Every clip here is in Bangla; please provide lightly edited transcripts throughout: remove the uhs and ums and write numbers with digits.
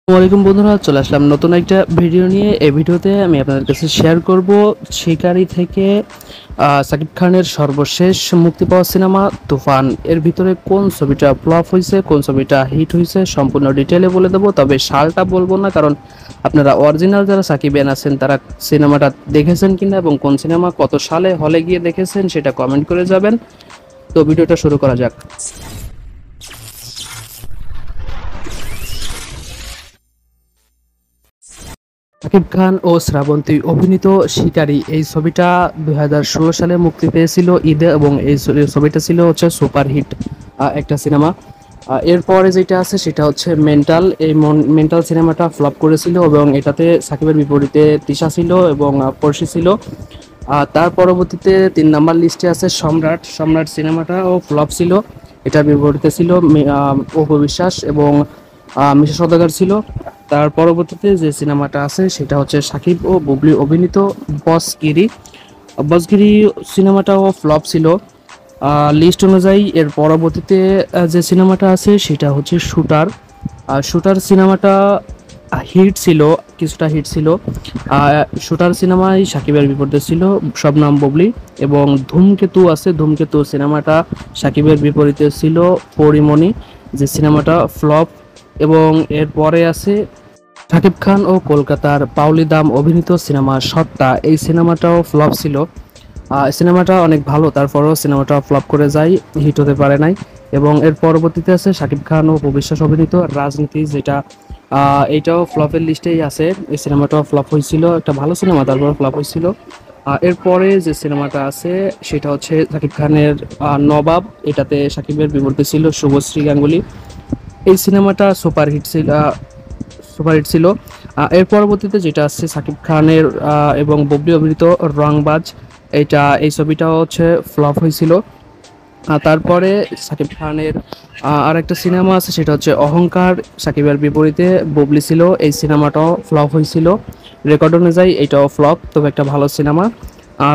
ওয়ালাইকুম বন্ধুরা, চলে আসলাম নতুন একটা ভিডিও নিয়ে। এই ভিডিওতে আমি আপনাদের কাছে শেয়ার করব শিকারি থেকে সাকিব খানের সর্বশেষ মুক্তি পাওয়া সিনেমা তুফান এর ভিতরে কোন ছবিটা ফ্লপ হয়েছে, কোন ছবিটা হিট হয়েছে, সম্পূর্ণ ডিটেলে বলে দেবো। তবে সালটা বলবো না, কারণ আপনারা অরিজিনাল যারা সাকিবিয়ান আছেন তারা সিনেমাটা দেখেছেন কিনা এবং কোন সিনেমা কত সালে হলে গিয়ে দেখেছেন সেটা কমেন্ট করে যাবেন। তো ভিডিওটা শুরু করা যাক। শাকিব খান ও শ্রাবন্তী অভিনীত শিকারী এই ছবিটা 2016 সালে মুক্তি পেয়েছিল ঈদে, এবং এই ছবিটা ছিল হচ্ছে সুপারহিট একটা সিনেমা। এরপরে যেটা আছে সেটা হচ্ছে মেন্টাল। এই মেন্টাল সিনেমাটা ফ্লপ করেছিল এবং এটাতে সাকিবের বিপরীতে তিশা ছিল এবং পড়শি ছিল। তার পরবর্তীতে 3 নাম্বার লিস্টে আছে সম্রাট। সম্রাট সিনেমাটাও ফ্লপ ছিল, এটার বিপরীতে ছিল অপু বিশ্বাস এবং মিশা সওদাগর ছিল। তার পরবর্তীতে যে সিনেমাটা আছে সেটা হচ্ছে সাকিব ও বুবলি অভিনীত বসগিরি। বসগিরি সিনেমাটাও ফ্লপ ছিল লিস্ট অনুযায়ী। এর পরবর্তীতে যে সিনেমাটা আছে সেটা হচ্ছে শুটার। শুটার সিনেমাটা হিট ছিল, কিছুটা হিট ছিল। শুটার সিনেমায় সাকিবের বিপরীতে ছিল শবনম বুবলি। এবং ধূমকেতু আছে, ধূমকেতু সিনেমাটা সাকিবের বিপরীতে ছিল পরিমণি, যে সিনেমাটা ফ্লপ। এবং এরপরে আছে শাকিব খান ও কলকাতার পাওলি দাম অভিনীত সিনেমা সত্তা। এই সিনেমাটাও ফ্লপ ছিল। সিনেমাটা অনেক ভালো, তারপরেও সিনেমাটা ফ্লপ করে যায়, হিট হতে পারে নাই। এবং এর পরবর্তীতে আছে শাকিব খান ও উপবিশ্বাস অভিনীত রাজনীতি, যেটা এইটাও ফ্লপের লিস্টেই আছে। এই সিনেমাটাও ফ্লপ হয়েছিল, একটা ভালো সিনেমা, তারপর ফ্লপ হয়েছিল। এরপরে যে সিনেমাটা আছে সেটা হচ্ছে শাকিব খানের নবাব। এটাতে শাকিবের বিপরীতে ছিল শুভশ্রী গাঙ্গুলি। এই সিনেমাটা সুপারহিট ছিল, সুপারহিট ছিল। এর পরবর্তীতে যেটা আছে সাকিব খানের এবং বুবলি অভিনীত রংবাজ। এই ছবিটাও হচ্ছে ফ্লপ হয়েছিল। তারপরে সাকিব খানের আর একটা সিনেমা আছে সেটা হচ্ছে অহংকার। সাকিবের বিপরীতে বুবলি ছিল, এই সিনেমাটাও ফ্লপ হয়েছিল। রেকর্ড অনুযায়ী এটাও ফ্লপ, তবে একটা ভালো সিনেমা।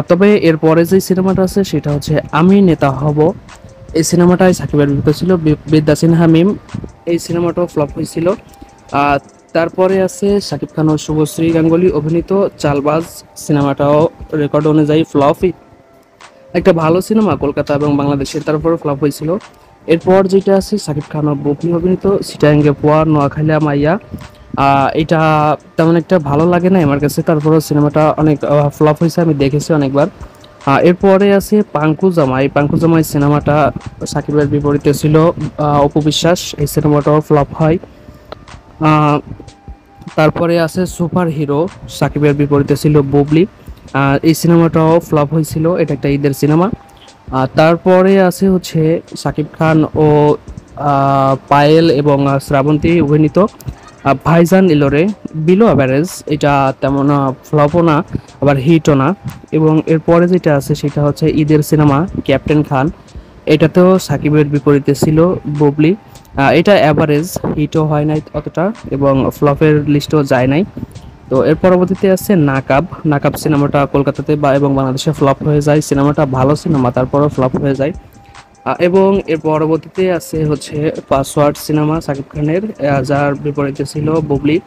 তবে এরপরে যে সিনেমাটা আছে সেটা হচ্ছে আমি নেতা হব। এই সিনেমাটাই সাকিবের বিপরীতে ছিল বিদ্যা সিনহা মিম। এই সিনেমাটাও ফ্লপ হয়েছিল। আহ, তারপরে আছে শাকিব খান ও শুভশ্রী গাঙ্গুলি অভিনীত চালবাজ। সিনেমাটাও রেকর্ড অনুযায়ী ফ্লপ, একটা ভালো সিনেমা কলকাতা এবং বাংলাদেশের, তারপরে ফ্লপ হয়েছিল। এরপর যেটা আছে শাকিব খান ও বুবলি অভিনীত সিটাঙ্গে পোয়া নোয়াখালী মাইয়া। এটা তেমন একটা ভালো লাগে না আমার কাছে, তারপরে সিনেমাটা অনেক ফ্লপ হয়েছে, আমি দেখেছি অনেকবার। এরপরে আছে পাঙ্কু জামাই। পাঙ্কু জামাই সিনেমাটা সাকিবের বিপরীতে ছিল অপু বিশ্বাস। এই সিনেমাটাও ফ্লপ হয়। আহ, তারপরে আছে সুপার হিরো। সাকিবের বিপরীতে ছিল বুবলি। এই সিনেমাটাও ফ্লপ হয়েছিল, এটা একটা ঈদের সিনেমা। তারপরে আছে হচ্ছে সাকিব খান ও পায়েল এবং শ্রাবন্তী অভিনীত ভাইজান ইলোরে বিলো অ্যাভারেজ। এটা তেমন ফ্লপও না, আবার হিটও না। এবং এরপরে যেটা আছে সেটা হচ্ছে ঈদের সিনেমা ক্যাপ্টেন খান। এটাতেও সাকিবের বিপরীতে ছিল বুবলি। এটা অ্যাভারেজ, হিটও হয় নাই অতটা এবং ফ্লপের লিস্টও যায় নাই। তো এর পরবর্তীতে আছে নাকাব। নাকাব সিনেমাটা কলকাতাতে এবং বাংলাদেশে ফ্লপ হয়ে যায়। সিনেমাটা ভালো সিনেমা, তারপরও ফ্লপ হয়ে যায়। এবং এর পরবর্তীতে আছে হচ্ছে পাসওয়ার্ড সিনেমা সাকিব খানের, যার বিপরীতে ছিল বুবলি।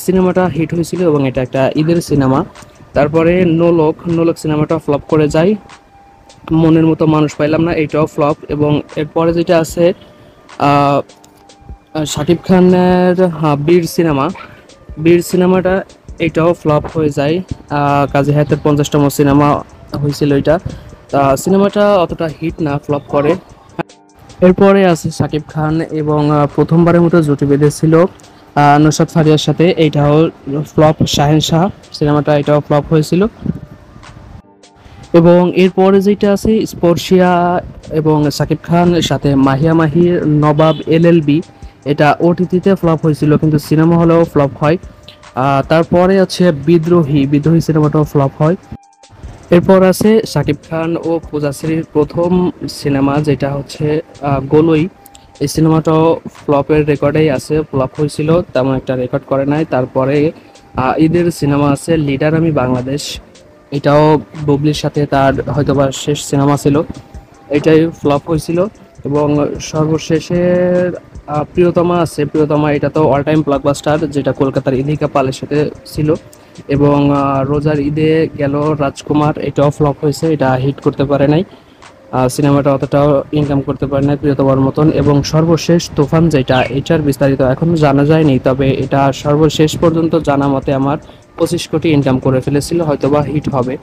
সিনেমাটা হিট হয়েছিল এবং এটা একটা ঈদের সিনেমা। তারপরে নোলক। নোলক সিনেমাটা ফ্লপ করে যায়। মনের মতো মানুষ পাইলাম না, এইটাও ফ্লপ। এবং এরপরে যেটা আছে আহ, শাকিব খানের বীর সিনেমা। বীর সিনেমাটা এটাও ফ্লপ হয়ে যায়। কাজী হায়াতের 50তম সিনেমা হয়েছিল এটা। সিনেমাটা অতটা হিট না, ফ্লপ করে। এরপরে আছে শাকিব খান এবং প্রথমবারের মতো জুটি বেঁধেছিল নুসরাত ফারিয়ার সাথে, এইটাও ফ্লপ। শাহেনশাহ সিনেমাটা এটাও ফ্লপ হয়েছিল। এবং এরপরে যেটা আছে স্পর্শিয়া এবং শাকিব খান সাথে মাহিয়া মাহির নবাব এলএলবি। এটা ওটিটিতে ফ্লপ হয়েছিল কিন্তু সিনেমা হলেও ফ্লপ হয়। তারপরে আছে বিদ্রোহী। বিদ্রোহী সিনেমাটাও ফ্লপ হয়। এরপর আছে শাকিব খান ও পূজাশ্রীর প্রথম সিনেমা, যেটা হচ্ছে গোলই। এই সিনেমাটাও ফ্লপের রেকর্ডেই আছে, ফ্লপ হয়েছিল, তেমন একটা রেকর্ড করে নাই। তারপরে ঈদের সিনেমা আছে লিডার আমি বাংলাদেশ। এটাও বুবলির সাথে তার হয়তোবা শেষ সিনেমা ছিল, এটাই ফ্লপ হয়েছিল। এবং সর্বশেষের প্রিয়তমা আছে, প্রিয়তমা এটা তো অল টাইম ব্লকবাস্টার, যেটা কলকাতার ইদিকা পালের সাথে ছিল। এবং রোজার ঈদে গেল রাজকুমার, এটাও ফ্লপ হয়েছে, এটা হিট করতে পারে নাই, সিনেমাটা অতটাও ইনকাম করতে পারে না প্রিয়তমার মতন। এবং সর্বশেষ তুফান, যেটা এটার বিস্তারিত এখনো জানা যায়নি, তবে এটা সর্বশেষ পর্যন্ত জানা মতে আমার 25 কোটি ইনকাম করে ফেলেছিল, হয়তোবা হিট হবে।